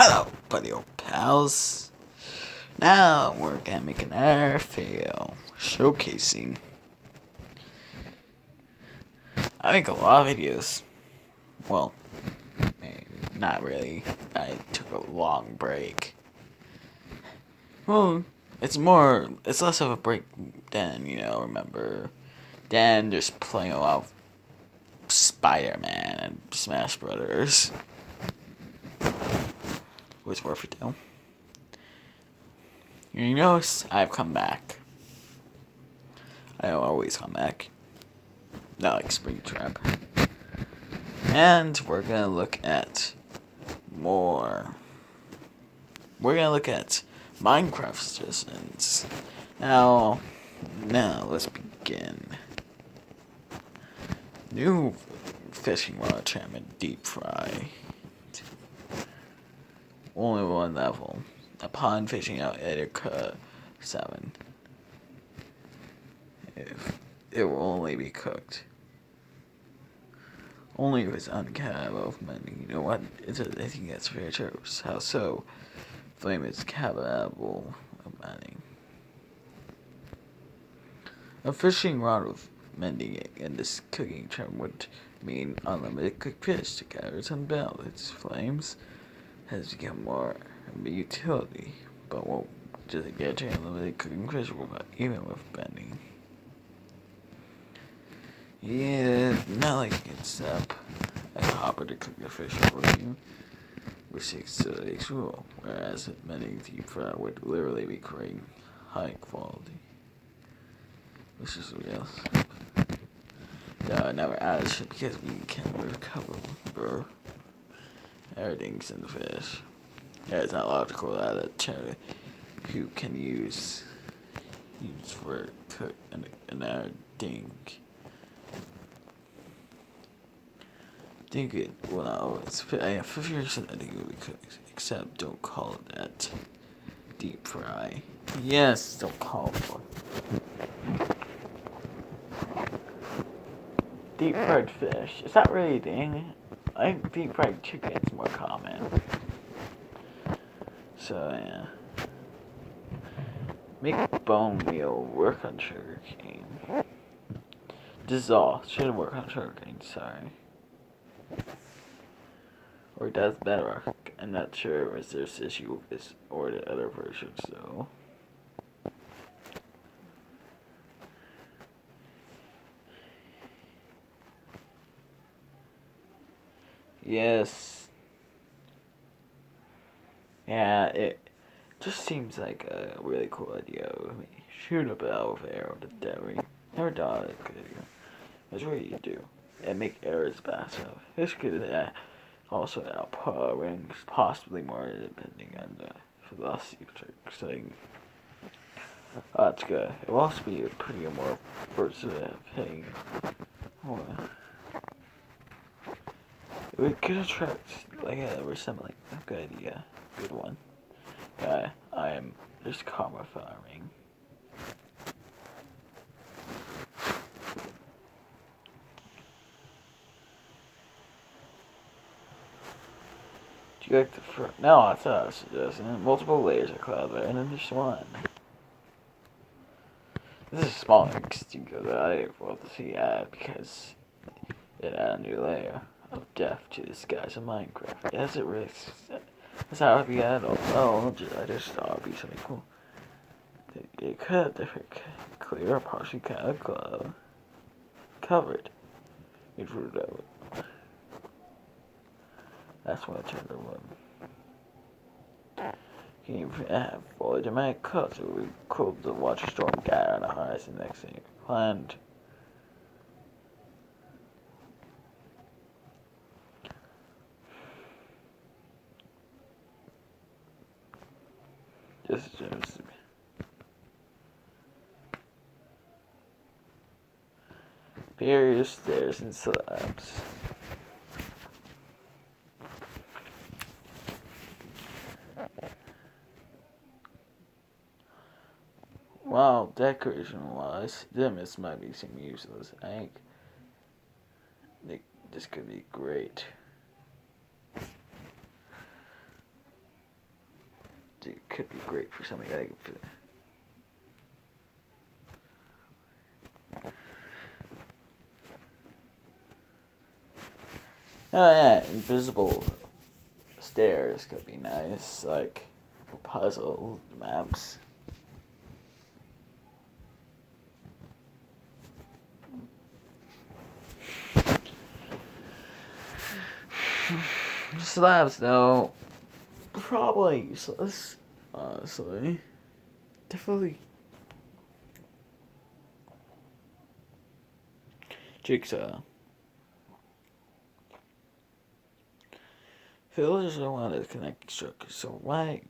Hello, buddy old pals. Now we're gonna make an airfield showcasing. I make a lot of videos. Well, not really. I took a long break. Well, it's less of a break than, remember. Then just playing a lot of Spider-Man and Smash Brothers. It was worth it though. You notice I've come back. I don't always come back. Not like Springtrap. And we're gonna look at more. We're gonna look at Minecraft citizens. Now let's begin. New fishing rod enchantment deep fry. Only one level. Upon fishing out Edeka 7. It will only be cooked. Only if it's uncapable of money. You know what? I think that's fair choice. How so? Flame is capable of money. A fishing rod with mending it in this cooking term would mean unlimited cooked fish to gather some balance. Flames has become more of a utility, but won't just get to unlimited cooking fish even with bending. Yeah, not like it's up a hopper to cook the fish for you, which is rule, whereas many deep fry would literally be creating high quality. Which is real. No, I never added shit because we can recover, bro. Everything's in the fish. Yeah, it's not logical that a cherry who can use for cook and everything. I think it will not always fit. I have 50% I think it will be cooked. Except don't call it that. Deep fry. Yes, don't call it one. Deep fried fish. Is that really a thing? I think deep fried chicken is more common. So yeah. Make bone meal work on sugar cane. Dissolve shouldn't work on sugar cane, sorry. Or does better. I'm not sure if there's issue with this or the other version, so. Yes. Yeah, it just seems like a really cool idea. I mean, shoot a bell with arrow to dairy. Never thought it could. That's what you do. And make arrows passive. This could also output rings, possibly more depending on the velocity thing. Oh, that's good. It will also be a pretty more versatile thing. We could attract like a resembling. Good idea. Good one. I am just karma farming. Do you like the front? No, I thought I was suggesting multiple layers of cloud layer and then just one. This is a small extinct that I will see because it added a new layer of depth to the skies of Minecraft. Has it really? That's how it be added. Oh, I just thought it'd be something cool. It could have different clear, partially kind of cloud covered. That's what I turned it on. Can you have fully dramatic cuts? It would be cool to watch a storm gather on the horizon next thing you planned. This is just various stairs and slabs. Wow, decoration wise, this might be some useless. I think this could be great. could be great for something like. Oh yeah, invisible stairs could be nice, like puzzle maps. Slabs though, probably useless. Honestly, definitely. Jigsaw. Villagers don't want to connect structures, so why?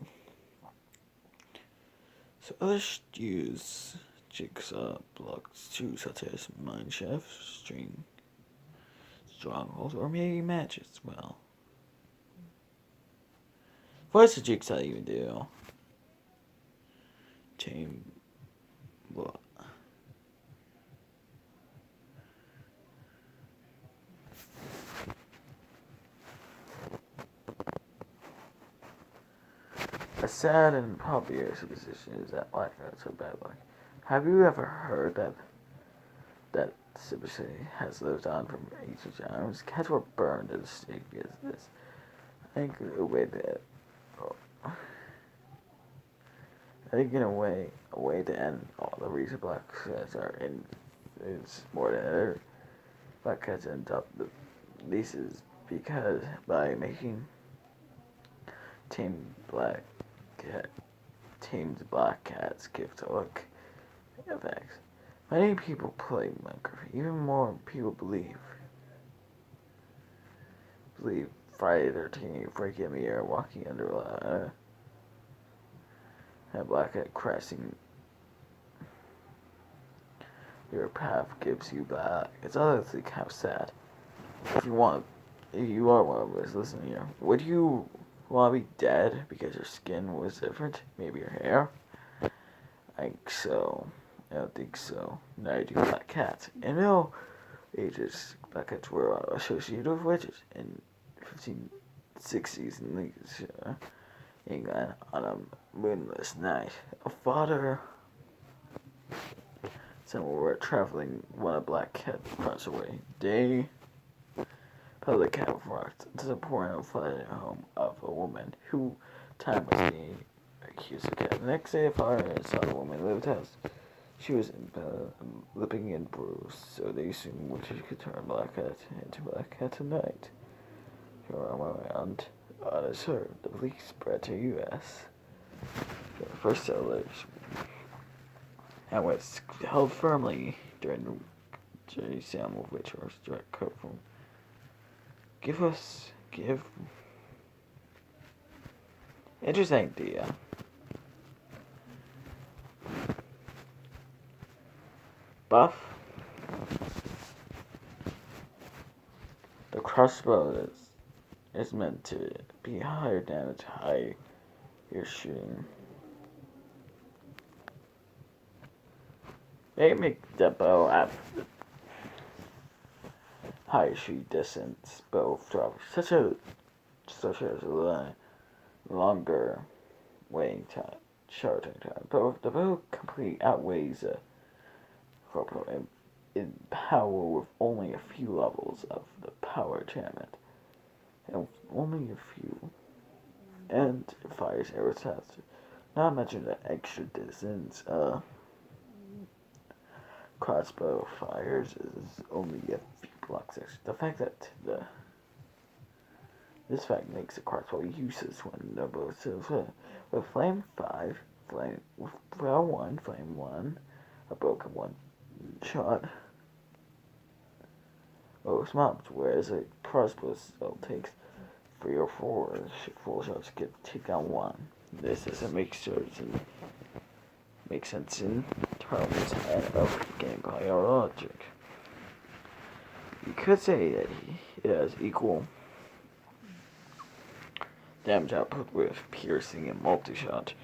So others use jigsaw blocks too, such as mineshaft, string, stronghold, or maybe matches. Well, what's the jigsaw even do? Chain block. A sad and popular superstition is that black cats are bad luck. Have you ever heard that superstition has lived on from ancient times? Cats were burned at the stake because of this. I think a way that, I think in a way to end all the reason black cats are in is more than ever. Black cats end up the leases because by making tamed black cat tamed black cats give to look effects. Many people play Minecraft. Even more people believe Friday the 13th, breaking in the air, walking under a black cat crashing your path gives you back. It's honestly kind of sad. If you are one of us listening here, would you want to be dead because your skin was different? Maybe your hair? I think so. I don't think so. Neither do black cats. In Middle Ages, black cats were associated with witches. In 1560s in England, on a moonless night, a father and son were traveling when a black cat runs away. They the cat walked to the point of finding a home of a woman who time was being accused of cat. The next day, the father saw the woman lived house. She was lipping and bruised, so they assumed witches could turn black cat into black cat tonight. She ran around on a serve. The police spread to U.S. The first settlers and was held firmly during the J. Samuel Witcher's direct quote from give. Interesting idea. Buff. The crossbow is meant to be higher damage, higher shooting. They make the bow at higher shoot distance, bow drop such as a longer weighing time, shorter time. But the bow completely outweighs a crossbow in power with only a few levels of the power enchantment. And only a few. And it fires arrows faster. Not mention the extra distance crossbow fires is only a few blocks extra. The fact that this fact makes the crossbow useless when the bow is with flame 5, flame with flower 1, flame 1, a bow can one shot most mobs, whereas a crossbow still takes 3 or 4 full shots to take down one. This doesn't make sense in terms of gameplay or logic. You could say that it has equal damage output with piercing and multi-shot,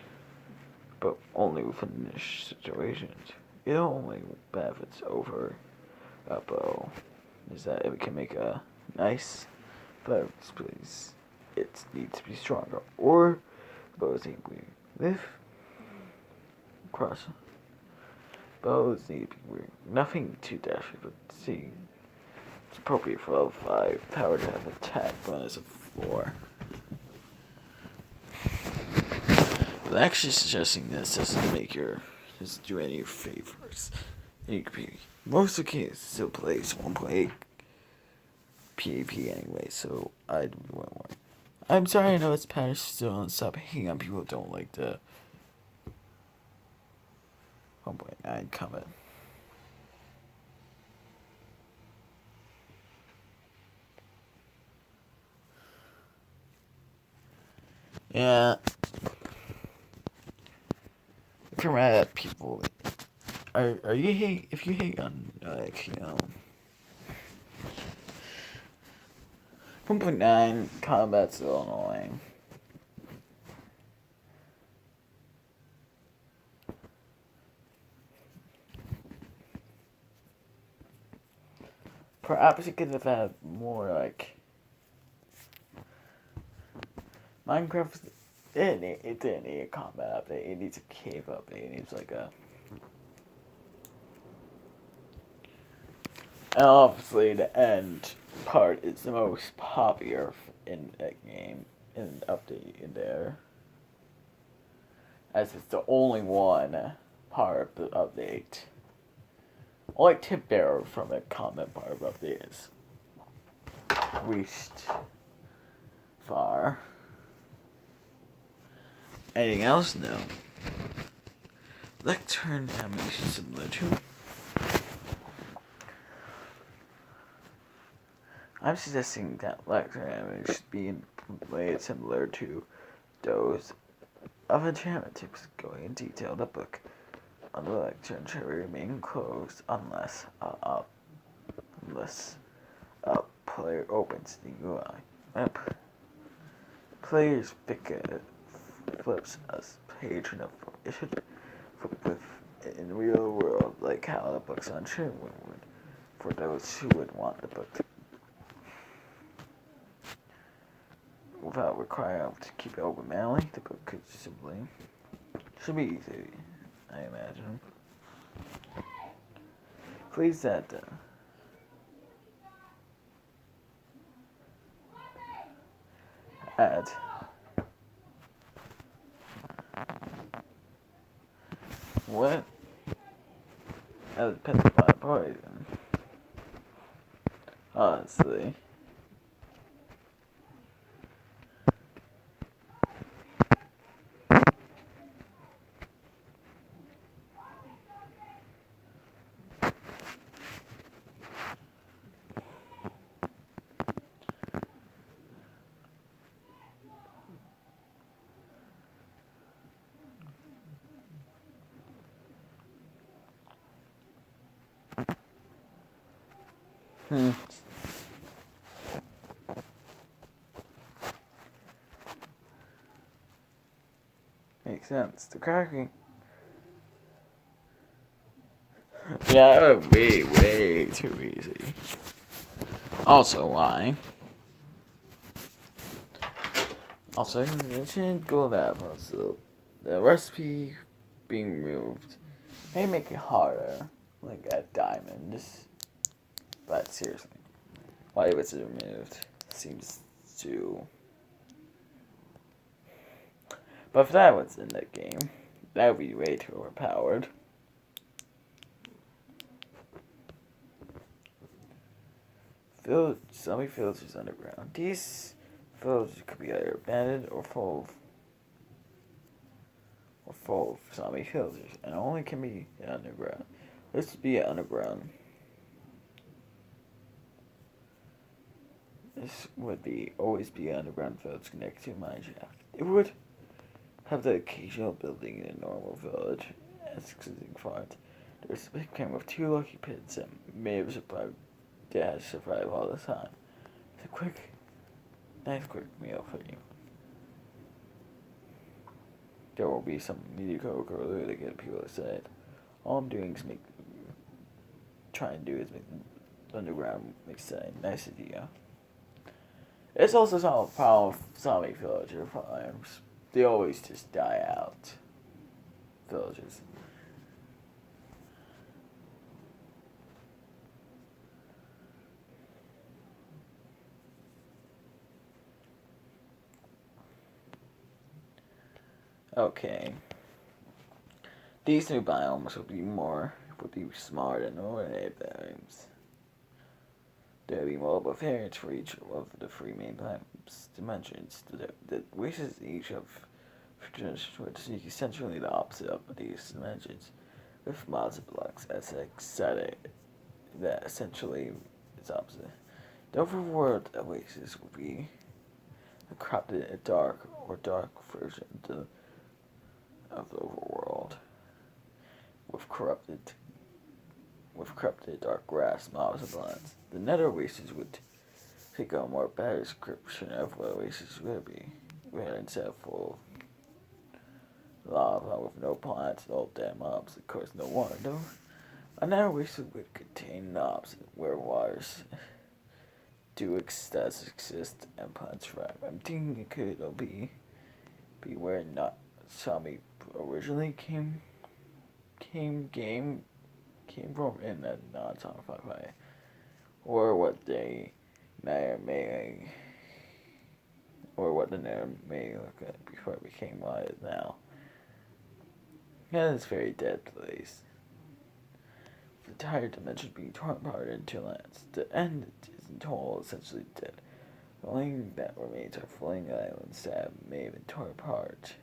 but only within niche situations. It only benefits over a bow is that it can make a nice bow, please. It needs to be stronger, or bows ain't weird. With cross bows need to be weird. Nothing too dashy, but see. It's appropriate for level 5. Power to have attack bonus of 4. But actually suggesting this doesn't do any favors. You could be, most of the kids still plays 1.8 PvP anyway, so I'd want more. I'm sorry, I know it's Spanish still on stop hanging on people who don't like the 1.9 comment. Yeah. If you're mad at people, are you hate, if you hate on, like, 1.9 combat's still annoying. Perhaps it could have had more, like, Minecraft, it didn't need a combat update, it needs a cave update, it needs like a... And obviously the end part is the most popular in that game, in the update in there. As it's the only one part of the update. Only tip there from the comment part of the update is reached far. Anything else? No. Lectern animation similar to. I'm suggesting that lectern animation should be played similar to those of enchantment tips going in detail. The book on the lectern should remain closed unless a player opens the UI. Players flips a page in a book. It should flip with in real world, like how the books on Sherwin would, for those who would want the book to, without requiring to keep it open manually. The book could simply should be easy, I imagine. Please add what? Add petrified poison. Honestly. Makes sense. The cracking. Yeah, that would be way too easy. Also, why? Also, it shouldn't go that far. So, the recipe being removed may make it harder, like at diamonds. But seriously, why was it removed? Seems to. But if that was in the game, that would be way too overpowered. Zombie villagers underground. These villagers could be either abandoned or full of zombie villagers, and only can be underground. This would be underground. This would always be underground village connected to a mine shaft. It would have the occasional building in a normal village as existing farms. There's a big camp with 2 lucky pits that may have survived. That survive all the time. It's a nice quick meal for you. There will be some mediocre to get people excited. All I'm doing is trying to do is make the underground exciting. Nice idea. It's also solve a problem with zombie villager farms. they always just die out. Villages. Okay. These new biomes would be smarter than ordinary biomes. There will be multiple variants for each of the three main biomes dimensions. The wishes each of would seek essentially the opposite of these dimensions, with mods of blocks as excited that essentially is opposite. The overworld oasis will be a corrupted dark version of the overworld with corrupted dark grass, mobs, and plants. The nether oasis would take a more better description of what oasis would be, where instead of full lava with no plants, no dead mobs, of course no water, though. A nether oasis would contain knobs where waters do exist and plants thrive. I'm thinking it could be where not Sami originally came from in that non-sonified way, or what the nether may look at before it became what it is now. Yeah, it's a very dead place. The entire dimension being torn apart into lands. The end is in total essentially dead. The only thing that remains are floating islands that may have been torn apart.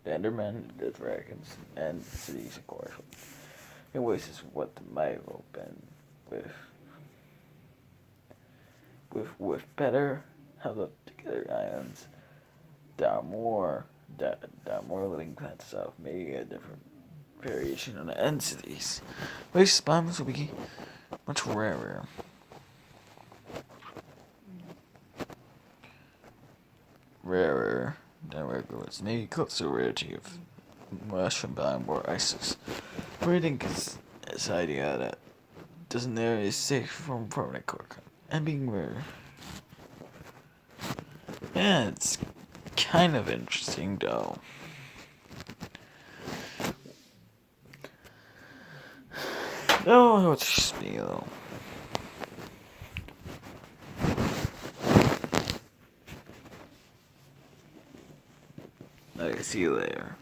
The Endermen, the dragons, and the cities, of course. It was just what might have been with better held up together islands. There are more living plants stuff, maybe a different variation on the end cities. Oasis biomes will be much rarer. Rarer than regular ones, maybe close to rarity of mushroom biome or Isis. Breeding is this idea that doesn't there is safe from permanent core and being rare. Yeah, it's kind of interesting though. Oh, it's just me though. I'll see you later.